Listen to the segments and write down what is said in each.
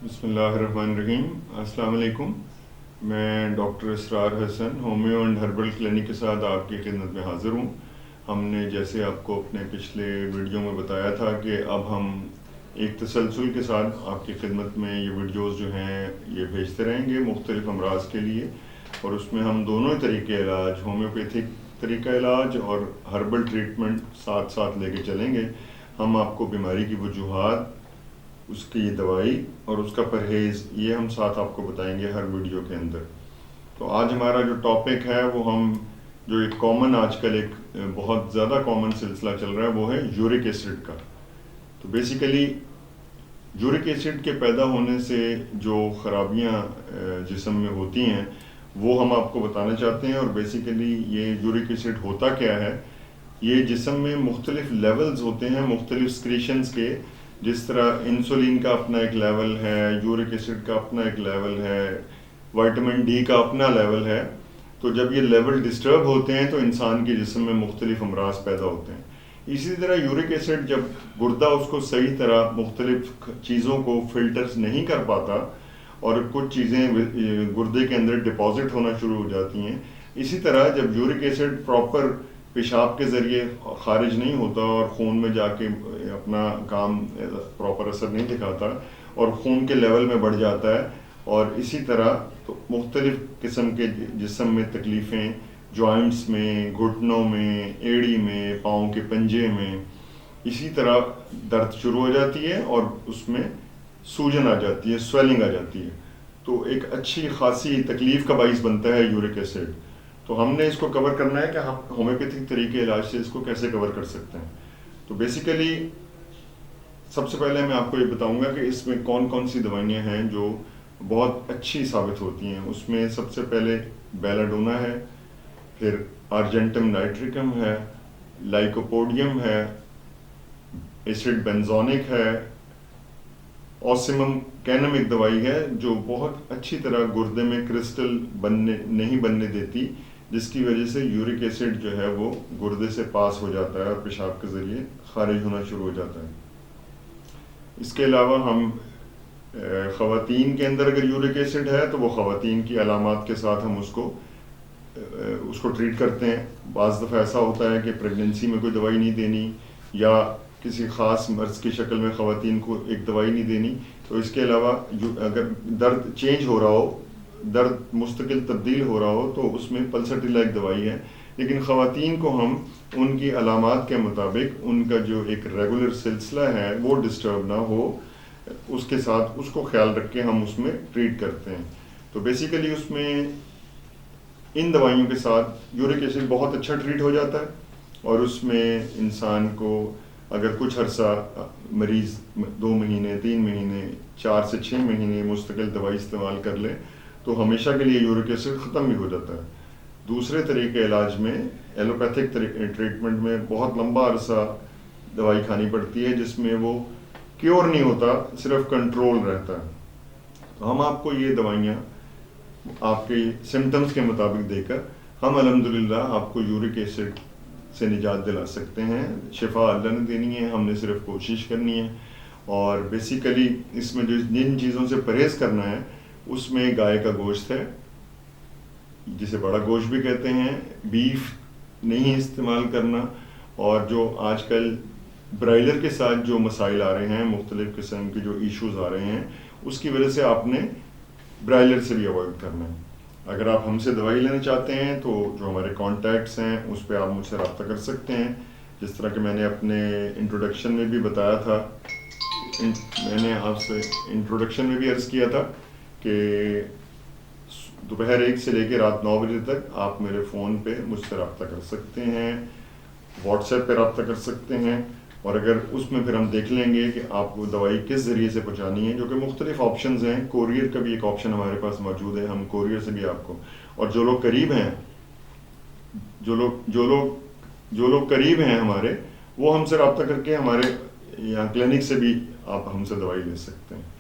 بسم اللہ الرحمن الرحیم۔ السلام علیکم۔ میں doctor Israr Hassan homeo and herbal clinic کے ساتھ آپ کی خدمت میں حاضر ہوں۔ ہم نے جیسے آپ کو اپنے پچھلے ویڈیو میں بتایا تھا کہ اب ہم ایک تسلسل کے ساتھ آپ کی خدمت میں یہ ویڈیوز جو ہیں یہ بھیجتے رہیں گے مختلف امراض کے لیے، اور اس میں ہم دونوں طریقے علاج، ہومیوپیتھک طریقہ علاج اور ہربل ٹریٹمنٹ ساتھ ساتھ لے کے چلیں گے۔ ہم آپ کو بیماری کی وجوہات، اس کی دوائی اور اس کا پرہیز، یہ ہم ساتھ آپ کو بتائیں گے ہر ویڈیو کے اندر۔ تو آج ہمارا جو ٹاپک ہے وہ ہم جو ایک کامن آج کل ایک بہت زیادہ کامن سلسلہ چل رہا ہے وہ ہے یورک ایسڈ کا۔ تو بیسیکلی یورک ایسڈ کے پیدا ہونے سے جو خرابیاں جسم میں ہوتی ہیں وہ ہم آپ کو بتانا چاہتے ہیں۔ اور بیسیکلی یہ یورک ایسڈ ہوتا کیا ہے، یہ جسم میں مختلف لیولز ہوتے ہیں مختلف سکریشنز کے، جس طرح انسولین کا اپنا ایک لیول ہے، یورک ایسڈ کا اپنا ایک لیول ہے، وائٹامن ڈی کا اپنا لیول ہے۔ تو جب یہ لیول ڈسٹرب ہوتے ہیں تو انسان کے جسم میں مختلف امراض پیدا ہوتے ہیں۔ اسی طرح یورک ایسڈ جب گردہ اس کو صحیح طرح مختلف چیزوں کو فلٹرز نہیں کر پاتا اور کچھ چیزیں گردے کے اندر ڈپازٹ ہونا شروع ہو جاتی ہیں، اسی طرح جب یورک ایسڈ پراپر پیشاب کے ذریعے خارج نہیں ہوتا اور خون میں جا کے اپنا کام پراپر اثر نہیں دکھاتا اور خون کے لیول میں بڑھ جاتا ہے، اور اسی طرح تو مختلف قسم کے جسم میں تکلیفیں، جوائنٹس میں، گھٹنوں میں، ایڑی میں، پاؤں کے پنجے میں، اسی طرح درد شروع ہو جاتی ہے اور اس میں سوجن آ جاتی ہے، سویلنگ آ جاتی ہے۔ تو ایک اچھی خاصی تکلیف کا باعث بنتا ہے یورک ایسڈ۔ تو ہم نے اس کو کور کرنا ہے کہ ہم ہومیوپیتھک طریقے علاج سے اس کو کیسے کور کر سکتے ہیں۔ تو بیسیکلی سب سے پہلے میں آپ کو یہ بتاؤں گا کہ اس میں کون کون سی دوائیاں ہیں جو بہت اچھی ثابت ہوتی ہیں۔ اس میں سب سے پہلے بیلاڈونا ہے، پھر آرجنٹم نائٹریکم ہے، لائکوپوڈیم ہے، ایسڈ بینزونک ہے، اوسیمم کینم ایک دوائی ہے جو بہت اچھی طرح گردے میں کرسٹل نہیں بننے دیتی، جس کی وجہ سے یورک ایسڈ جو ہے وہ گردے سے پاس ہو جاتا ہے اور پیشاب کے ذریعے خارج ہونا شروع ہو جاتا ہے۔ اس کے علاوہ ہم خواتین کے اندر اگر یورک ایسڈ ہے تو وہ خواتین کی علامات کے ساتھ ہم اس کو ٹریٹ کرتے ہیں۔ بعض دفعہ ایسا ہوتا ہے کہ پریگننسی میں کوئی دوائی نہیں دینی یا کسی خاص مرض کی شکل میں خواتین کو ایک دوائی نہیں دینی۔ تو اس کے علاوہ اگر درد چینج ہو رہا ہو، درد مستقل تبدیل ہو رہا ہو، تو اس میں پلسٹیلا ایک دوائی ہے، لیکن خواتین کو ہم ان کی علامات کے مطابق ان کا جو ایک ریگولر سلسلہ ہے وہ ڈسٹرب نہ ہو، اس کے ساتھ اس کو خیال رکھ کے ہم اس میں ٹریٹ کرتے ہیں۔ تو بیسیکلی اس میں ان دوائیوں کے ساتھ یورک ایسڈ بہت اچھا ٹریٹ ہو جاتا ہے، اور اس میں انسان کو اگر کچھ عرصہ مریض 2 مہینے، 3 مہینے، 4 سے 6 مہینے مستقل دوائی استعمال کر لے تو ہمیشہ کے لیے یورک ایسڈ ختم بھی ہو جاتا ہے۔ دوسرے طریقے علاج میں ایلوپیتھک ٹریٹمنٹ میں بہت لمبا عرصہ دوائی کھانی پڑتی ہے، جس میں وہ کیور نہیں ہوتا، صرف کنٹرول رہتا ہے۔ تو ہم آپ کو یہ دوائیاں آپ کے سمٹمز کے مطابق دے کر ہم الحمدللہ آپ کو یورک ایسڈ سے نجات دلا سکتے ہیں۔ شفا اللہ نے دینی ہے، ہم نے صرف کوشش کرنی ہے۔ اور بیسیکلی اس میں جو جن چیزوں سے پرہیز کرنا ہے اس میں گائے کا گوشت ہے، جسے بڑا گوشت بھی کہتے ہیں، بیف نہیں استعمال کرنا، اور جو آج کل برائلر کے ساتھ جو مسائل آ رہے ہیں، مختلف قسم کے جو ایشوز آ رہے ہیں، اس کی وجہ سے آپ نے برائلر سے بھی اوائڈ کرنا ہے۔ اگر آپ ہم سے دوائی لینا چاہتے ہیں تو جو ہمارے کانٹیکٹس ہیں اس پہ آپ مجھ سے رابطہ کر سکتے ہیں۔ جس طرح کہ میں نے اپنے انٹروڈکشن میں بھی بتایا تھا، میں نے آپ سے انٹروڈکشن میں بھی عرض کیا تھا کہ دوپہر 1 سے لے کے رات 9 بجے تک آپ میرے فون پہ مجھ سے رابطہ کر سکتے ہیں، واٹس ایپ پہ رابطہ کر سکتے ہیں، اور اگر اس میں پھر ہم دیکھ لیں گے کہ آپ کو دوائی کس ذریعے سے پہنچانی ہے، جو کہ مختلف آپشنز ہیں۔ کوریئر کا بھی ایک آپشن ہمارے پاس موجود ہے، ہم کوریئر سے بھی آپ کو، اور جو لوگ قریب ہیں، جو لوگ قریب ہیں ہمارے، وہ ہم سے رابطہ کر کے ہمارے یہاں کلینک سے بھی آپ ہم سے دوائی لے سکتے ہیں۔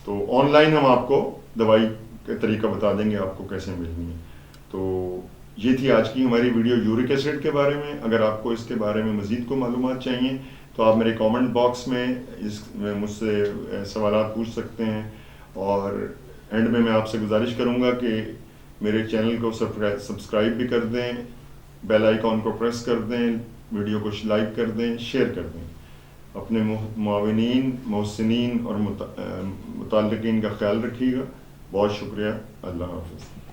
تو آن لائن ہم آپ کو دوائی کا طریقہ بتا دیں گے آپ کو کیسے ملنی ہے۔ تو یہ تھی آج کی ہماری ویڈیو یورک ایسڈ کے بارے میں۔ اگر آپ کو اس کے بارے میں مزید کو معلومات چاہیے تو آپ میرے کامنٹ باکس میں مجھ سے سوالات پوچھ سکتے ہیں، اور اینڈ میں آپ سے گزارش کروں گا کہ میرے چینل کو سبسکرائب بھی کر دیں، بیل آئیکن کو پریس کر دیں، ویڈیو کو لائک کر دیں، شیئر کر دیں. اپنے معاونین، محسنین اور متعلقین کا خیال رکھیے گا. بہت شکریہ. اللہ حافظ.